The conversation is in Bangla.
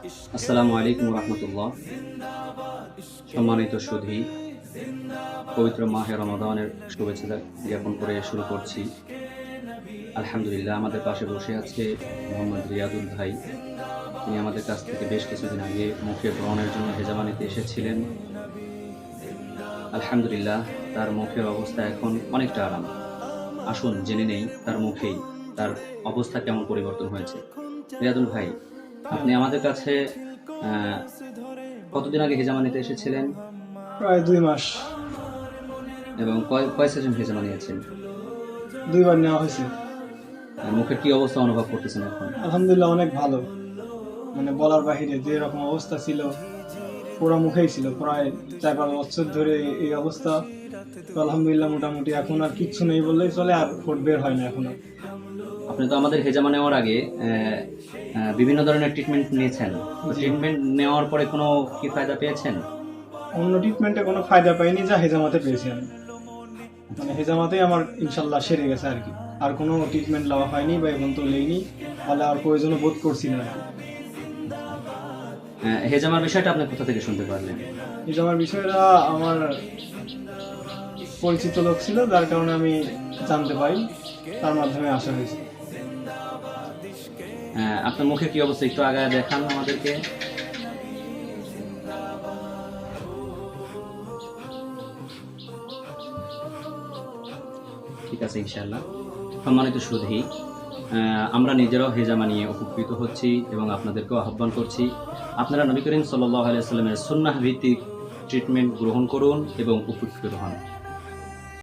আসসালামু আলাইকুম রহমতুল্লাহ। সম্মানিত সুধী, পবিত্র মাহে রমাদানের শুভেচ্ছা জ্ঞাপন করে শুরু করছি। আলহামদুলিল্লাহ, আমাদের পাশে বসে আছে মোহাম্মদ রিয়াদুল ভাই। তিনি আমাদের কাছ থেকে বেশ কিছুদিন আগে মুখে ব্রণের জন্য হেজামা নিতে এসেছিলেন। আলহামদুলিল্লাহ, তার মুখের অবস্থা এখন অনেকটা আরাম। আসুন জেনে নেই তার মুখেই তার অবস্থা কেমন পরিবর্তন হয়েছে। রিয়াদুল ভাই, আপনি আমাদের কাছে কতদিন আগে হেজামা নিতে এসেছিলেন প্রায় 2 মাস। এবং কয় কয় সেশন হেজামা নিয়েছেন? 2বার নেওয়া হয়েছে। মুখের কি অবস্থা অনুভব করতেছেন এখন? আলহামদুলিল্লাহ, অনেক ভালো। মানে বলার বাহিরে যে রকম অবস্থা ছিল, পুরো মুখেই ছিল। প্রায় 4-5 বছর ধরে এই অবস্থা। তো আলহামদুলিল্লাহ, মোটামুটি এখন আর কিচ্ছু নেই বললেই চলে, আর ফোট বের হয় না এখন আর। আপনি তো আমাদের হেজামা নেওয়ার আগে বিভিন্ন ধরনের ট্রিটমেন্ট নিয়েছেন। তো জি। ট্রিটমেন্ট নেওয়ার পরে কোনো কি ফায়দা পেয়েছেন? অন্য ট্রিটমেন্টে কোনো ফায়দা পাইনি, যা হেজামাতে পেয়েছি আমি। মানে হেজামাতেই আমার ইনশাল্লাহ সেরে গেছে আর কি। আর কোনো ট্রিটমেন্ট লওয়া হয়নি বা এখন তো লেইনি, তাহলে আর প্রয়োজনও বোধ করছি না আর কি। হেজামার বিষয়টা আপনি কোথা থেকে শুনতে পারলেন? হেজামার বিষয়টা আমার পরিচিত লোক ছিল, যার কারণে আমি জানতে পারি, তার মাধ্যমে আসা হয়েছে। আপনার মুখে কি অবস্থা একটু আগে দেখান আমাদেরকে। ঠিক আছে, ইনশাআল্লাহ। সম্মানিত সুধী, আমরা নিজেরাও হেজামা নিয়ে উপকৃত হচ্ছি এবং আপনাদেরকেও আহ্বান করছি, আপনারা নবী করিম সাল্লাল্লাহু আলাইহি ওয়াসাল্লামের সুন্নাহ ভিত্তিক ট্রিটমেন্ট গ্রহণ করুন এবং উপকৃত হন।